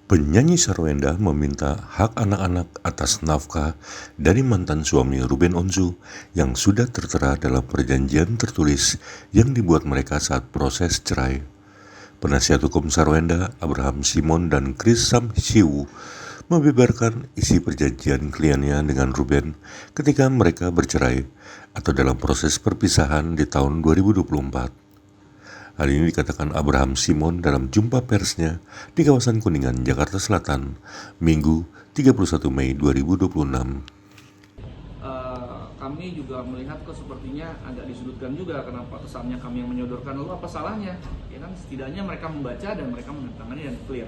Penyanyi Sarwenda meminta hak anak-anak atas nafkah dari mantan suami Ruben Onsu yang sudah tertera dalam perjanjian tertulis yang dibuat mereka saat proses cerai. Penasihat hukum Sarwenda, Abraham Simon dan Chris Samsiu, membeberkan isi perjanjian kliennya dengan Ruben ketika mereka bercerai atau dalam proses perpisahan di tahun 2024. Hal ini dikatakan Abraham Simon dalam jumpa persnya di kawasan Kuningan, Jakarta Selatan, Minggu 31 Mei 2026. Kami juga melihat kok sepertinya agak disudutkan juga, kenapa kesannya kami yang menyodorkan, lalu apa salahnya? Ya kan, setidaknya mereka membaca dan mereka menandatangani dan clear.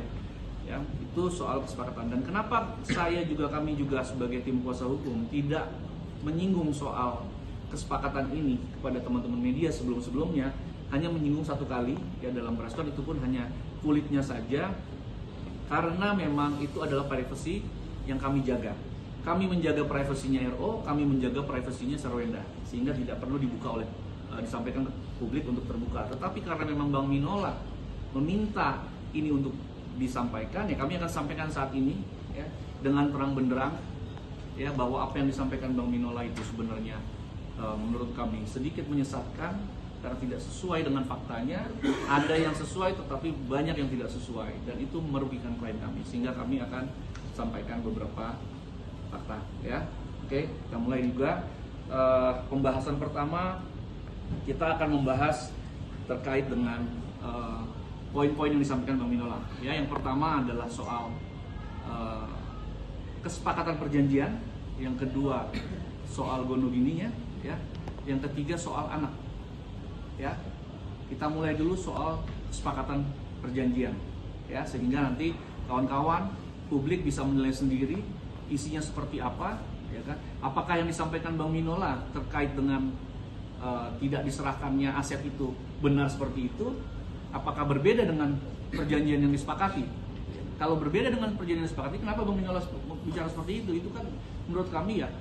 Ya, itu soal kesepakatan. Dan kenapa kami juga sebagai tim kuasa hukum tidak menyinggung soal kesepakatan ini kepada teman-teman media sebelum-sebelumnya, hanya menyinggung satu kali ya dalam respon, itu pun hanya kulitnya saja, karena memang itu adalah privasi yang kami jaga. Kami menjaga privasinya RO, kami menjaga privasinya Sarwenda, sehingga tidak perlu dibuka disampaikan ke publik untuk terbuka. Tetapi karena memang Bang Minola meminta ini untuk disampaikan, ya kami akan sampaikan saat ini ya dengan terang benderang ya, bahwa apa yang disampaikan Bang Minola itu sebenarnya menurut kami sedikit menyesatkan karena tidak sesuai dengan faktanya. Ada yang sesuai tetapi banyak yang tidak sesuai, dan itu merugikan klien kami, sehingga kami akan sampaikan beberapa fakta ya. Oke, kita mulai juga pembahasan pertama. Kita akan membahas terkait dengan poin-poin yang disampaikan Bang Minola ya. Yang pertama adalah soal kesepakatan perjanjian, yang kedua soal gonogininya ya, yang ketiga soal anak. Ya, kita mulai dulu soal kesepakatan perjanjian ya, sehingga nanti kawan-kawan publik bisa menilai sendiri isinya seperti apa ya kan. Apakah yang disampaikan Bang Minola terkait dengan tidak diserahkannya aset itu benar seperti itu? Apakah berbeda dengan perjanjian yang disepakati? Kalau berbeda dengan perjanjian yang disepakati, kenapa Bang Minola bicara seperti itu? Itu kan menurut kami ya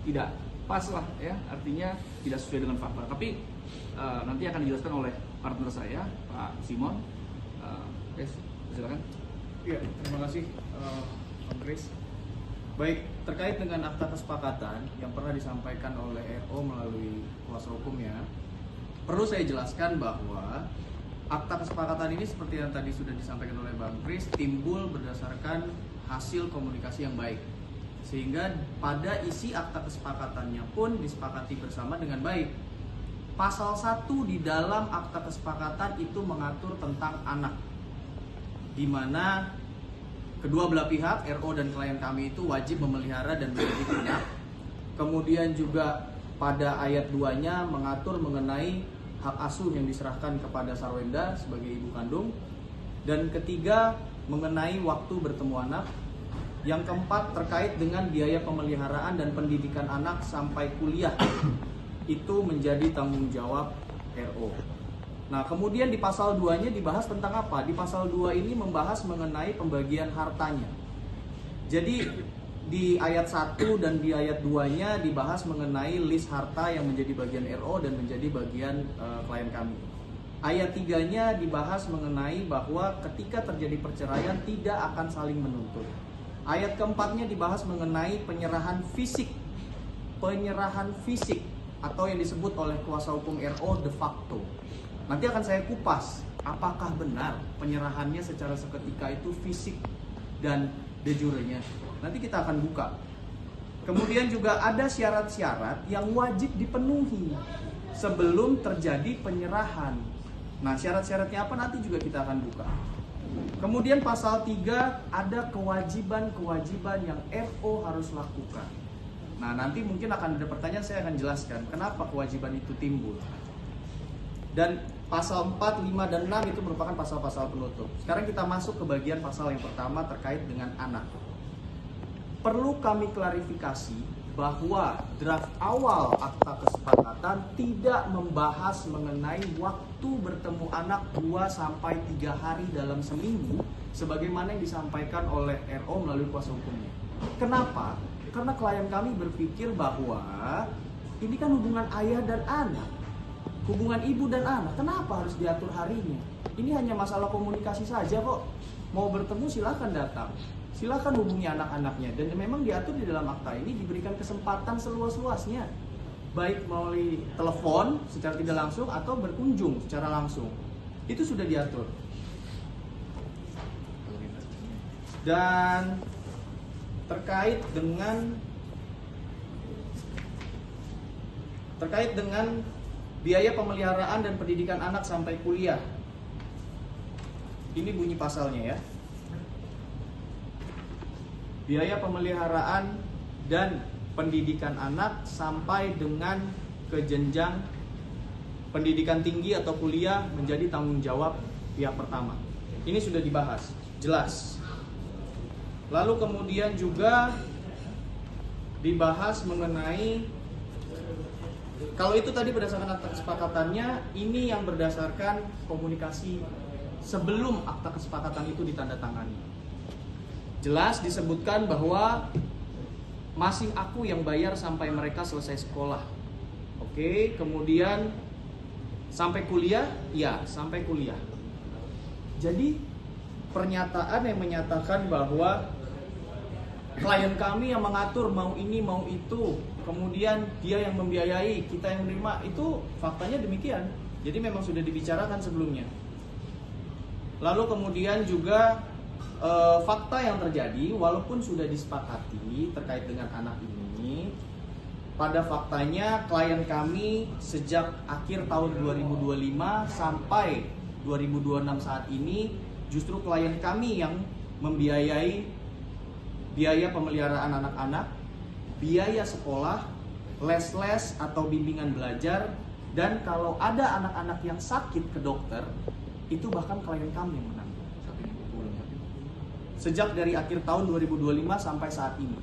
tidak pas lah ya, artinya tidak sesuai dengan fakta. Tapi nanti akan dijelaskan oleh partner saya, Pak Simon. Silakan. Iya, terima kasih Bang Chris. Baik, terkait dengan akta kesepakatan yang pernah disampaikan oleh RO melalui kuasa hukumnya, perlu saya jelaskan bahwa akta kesepakatan ini seperti yang tadi sudah disampaikan oleh Bang Chris, timbul berdasarkan hasil komunikasi yang baik, sehingga pada isi akta kesepakatannya pun disepakati bersama dengan baik. Pasal 1 di dalam akta kesepakatan itu mengatur tentang anak, di mana kedua belah pihak, RO dan klien kami, itu wajib memelihara dan mendidik anak. Kemudian juga pada ayat 2-nya mengatur mengenai hak asuh yang diserahkan kepada Sarwenda sebagai ibu kandung. Dan ketiga, mengenai waktu bertemu anak. Yang keempat, terkait dengan biaya pemeliharaan dan pendidikan anak sampai kuliah, itu menjadi tanggung jawab RO. Nah, kemudian di pasal 2-nya dibahas tentang apa? Di pasal 2 ini membahas mengenai pembagian hartanya. Jadi di ayat 1 dan di ayat 2-nya dibahas mengenai list harta yang menjadi bagian RO dan menjadi bagian klien kami. Ayat 3-nya dibahas mengenai bahwa ketika terjadi perceraian tidak akan saling menuntut. Ayat keempatnya dibahas mengenai penyerahan fisik atau yang disebut oleh kuasa hukum RO de facto. Nanti akan saya kupas apakah benar penyerahannya secara seketika itu fisik dan de jure-nya. Nanti kita akan buka. Kemudian juga ada syarat-syarat yang wajib dipenuhi sebelum terjadi penyerahan. Nah, syarat-syaratnya apa nanti juga kita akan buka. Kemudian pasal 3 ada kewajiban-kewajiban yang RO harus lakukan. Nah, nanti mungkin akan ada pertanyaan, saya akan jelaskan kenapa kewajiban itu timbul. Dan pasal 4, 5, dan 6 itu merupakan pasal-pasal penutup. Sekarang kita masuk ke bagian pasal yang pertama terkait dengan anak. Perlu kami klarifikasi bahwa draft awal akta kesepakatan tidak membahas mengenai waktu bertemu anak 2-3 hari dalam seminggu sebagaimana yang disampaikan oleh RO melalui kuasa hukumnya. Kenapa? Karena klien kami berpikir bahwa ini kan hubungan ayah dan anak, hubungan ibu dan anak, kenapa harus diatur harinya? Ini hanya masalah komunikasi saja kok. mau bertemu silakan datang, silakan hubungi anak-anaknya, dan memang diatur di dalam akta ini diberikan kesempatan seluas-luasnya, baik melalui telepon secara tidak langsung atau berkunjung secara langsung. Itu sudah diatur. Dan terkait dengan biaya pemeliharaan dan pendidikan anak sampai kuliah. Ini bunyi pasalnya ya. Biaya pemeliharaan dan pendidikan anak sampai dengan ke jenjang pendidikan tinggi atau kuliah menjadi tanggung jawab pihak pertama. Ini sudah dibahas, jelas. Lalu kemudian juga dibahas mengenai, kalau itu tadi berdasarkan akta kesepakatannya, ini yang berdasarkan komunikasi sebelum akta kesepakatan itu ditandatangani. Jelas disebutkan bahwa masih aku yang bayar sampai mereka selesai sekolah. Oke, kemudian sampai kuliah? Ya, sampai kuliah. Jadi pernyataan yang menyatakan bahwa klien kami yang mengatur mau ini mau itu, kemudian dia yang membiayai, kita yang menerima, itu faktanya demikian. Jadi memang sudah dibicarakan sebelumnya. Lalu kemudian juga fakta yang terjadi, walaupun sudah disepakati terkait dengan anak ini, pada faktanya klien kami sejak akhir tahun 2025 sampai 2026 saat ini, justru klien kami yang membiayai biaya pemeliharaan anak-anak, biaya sekolah, les-les atau bimbingan belajar, dan kalau ada anak-anak yang sakit ke dokter, itu bahkan klien kami yang menanggung. Sejak dari akhir tahun 2025 sampai saat ini.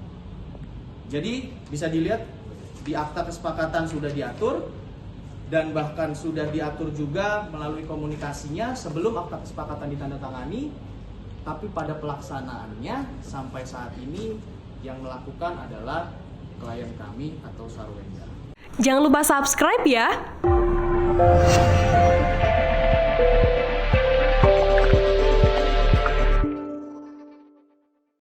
Jadi bisa dilihat di akta kesepakatan sudah diatur, dan bahkan sudah diatur juga melalui komunikasinya sebelum akta kesepakatan ditandatangani. Tapi pada pelaksanaannya sampai saat ini yang melakukan adalah klien kami atau Sarwenda. Jangan lupa subscribe ya.